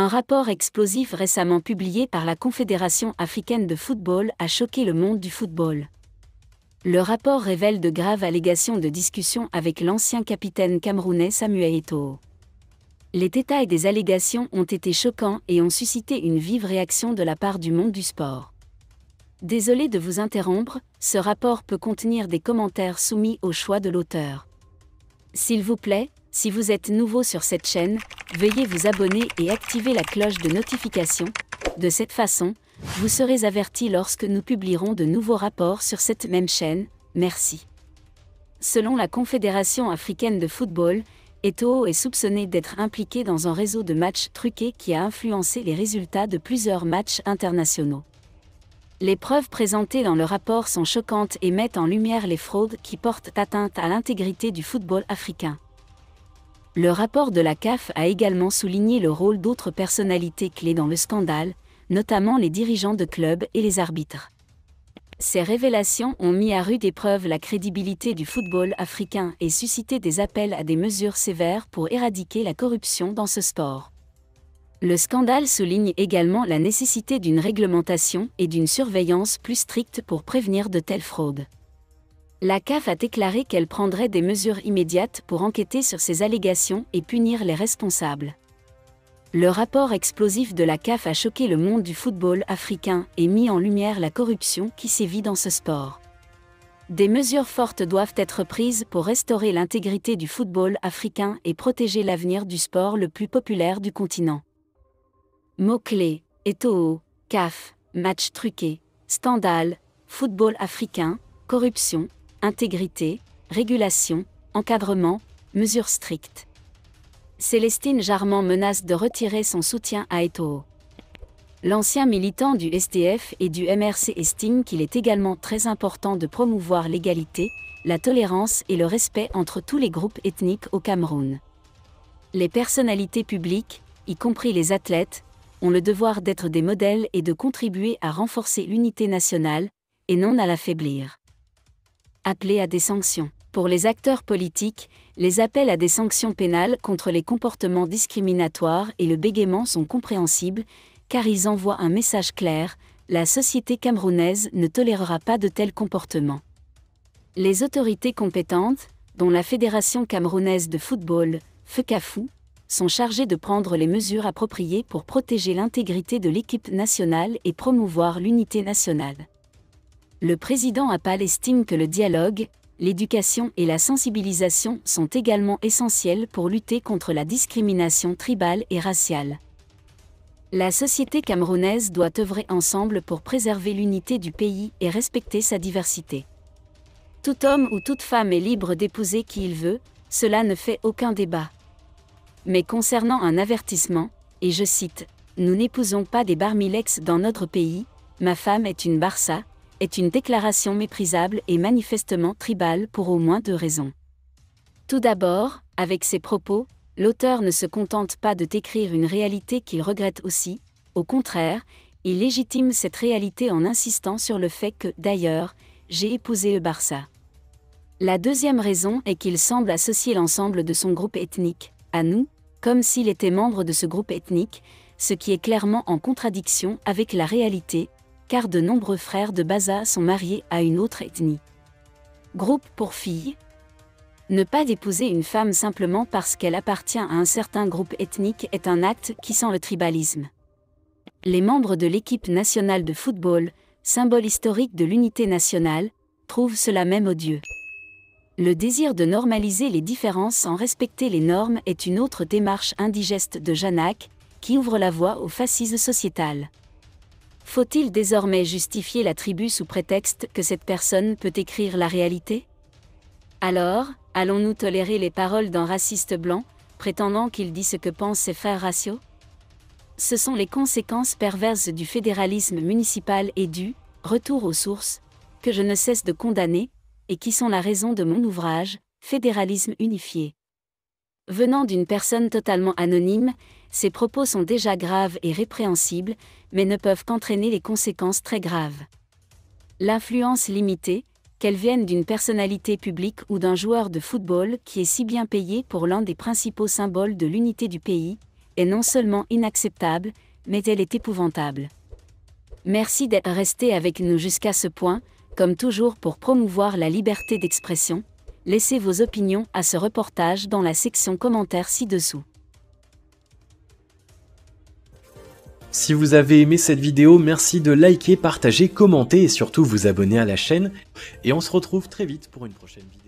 Un rapport explosif récemment publié par la Confédération africaine de football a choqué le monde du football. Le rapport révèle de graves allégations de discussion avec l'ancien capitaine camerounais Samuel Eto'o. Les détails des allégations ont été choquants et ont suscité une vive réaction de la part du monde du sport. Désolé de vous interrompre, ce rapport peut contenir des commentaires soumis au choix de l'auteur. S'il vous plaît, si vous êtes nouveau sur cette chaîne, veuillez vous abonner et activer la cloche de notification. De cette façon, vous serez averti lorsque nous publierons de nouveaux rapports sur cette même chaîne. Merci. Selon la Confédération africaine de football, Eto'o est soupçonné d'être impliqué dans un réseau de matchs truqués qui a influencé les résultats de plusieurs matchs internationaux. Les preuves présentées dans le rapport sont choquantes et mettent en lumière les fraudes qui portent atteinte à l'intégrité du football africain. Le rapport de la CAF a également souligné le rôle d'autres personnalités clés dans le scandale, notamment les dirigeants de clubs et les arbitres. Ces révélations ont mis à rude épreuve la crédibilité du football africain et suscité des appels à des mesures sévères pour éradiquer la corruption dans ce sport. Le scandale souligne également la nécessité d'une réglementation et d'une surveillance plus stricte pour prévenir de telles fraudes. La CAF a déclaré qu'elle prendrait des mesures immédiates pour enquêter sur ces allégations et punir les responsables. Le rapport explosif de la CAF a choqué le monde du football africain et mis en lumière la corruption qui sévit dans ce sport. Des mesures fortes doivent être prises pour restaurer l'intégrité du football africain et protéger l'avenir du sport le plus populaire du continent. Mots-clés: Eto'o, CAF, match truqué, scandale, football africain, corruption, intégrité, régulation, encadrement, mesures strictes. Célestine Jarman menace de retirer son soutien à Eto'o. L'ancien militant du SDF et du MRC estime qu'il est également très important de promouvoir l'égalité, la tolérance et le respect entre tous les groupes ethniques au Cameroun. Les personnalités publiques, y compris les athlètes, ont le devoir d'être des modèles et de contribuer à renforcer l'unité nationale, et non à l'affaiblir. Appeler à des sanctions. Pour les acteurs politiques, les appels à des sanctions pénales contre les comportements discriminatoires et le bégaiement sont compréhensibles, car ils envoient un message clair: la société camerounaise ne tolérera pas de tels comportements. Les autorités compétentes, dont la Fédération camerounaise de football, FECAFOO, sont chargées de prendre les mesures appropriées pour protéger l'intégrité de l'équipe nationale et promouvoir l'unité nationale. Le président Appal estime que le dialogue, l'éducation et la sensibilisation sont également essentiels pour lutter contre la discrimination tribale et raciale. La société camerounaise doit œuvrer ensemble pour préserver l'unité du pays et respecter sa diversité. Tout homme ou toute femme est libre d'épouser qui il veut, cela ne fait aucun débat. Mais concernant un avertissement, et je cite, « Nous n'épousons pas des barmilex dans notre pays, ma femme est une Barça », est une déclaration méprisable et manifestement tribale pour au moins deux raisons. Tout d'abord, avec ces propos, l'auteur ne se contente pas de décrire une réalité qu'il regrette aussi, au contraire, il légitime cette réalité en insistant sur le fait que, d'ailleurs, j'ai épousé le Barça. La deuxième raison est qu'il semble associer l'ensemble de son groupe ethnique à nous, comme s'il était membre de ce groupe ethnique, ce qui est clairement en contradiction avec la réalité, car de nombreux frères de Baza sont mariés à une autre ethnie. Groupe pour filles. Ne pas épouser une femme simplement parce qu'elle appartient à un certain groupe ethnique est un acte qui sent le tribalisme. Les membres de l'équipe nationale de football, symbole historique de l'unité nationale, trouvent cela même odieux. Le désir de normaliser les différences sans respecter les normes est une autre démarche indigeste de Janac, qui ouvre la voie au fascisme sociétal. Faut-il désormais justifier la tribu sous prétexte que cette personne peut écrire la réalité? Alors, allons-nous tolérer les paroles d'un raciste blanc, prétendant qu'il dit ce que pensent ses frères raciaux? Ce sont les conséquences perverses du fédéralisme municipal et du « retour aux sources » que je ne cesse de condamner, et qui sont la raison de mon ouvrage, Fédéralisme unifié. Venant d'une personne totalement anonyme, ces propos sont déjà graves et répréhensibles, mais ne peuvent qu'entraîner les conséquences très graves. L'influence limitée, qu'elle vienne d'une personnalité publique ou d'un joueur de football qui est si bien payé pour l'un des principaux symboles de l'unité du pays, est non seulement inacceptable, mais elle est épouvantable. Merci d'être resté avec nous jusqu'à ce point, comme toujours pour promouvoir la liberté d'expression. Laissez vos opinions à ce reportage dans la section commentaires ci-dessous. Si vous avez aimé cette vidéo, merci de liker, partager, commenter et surtout vous abonner à la chaîne. Et on se retrouve très vite pour une prochaine vidéo.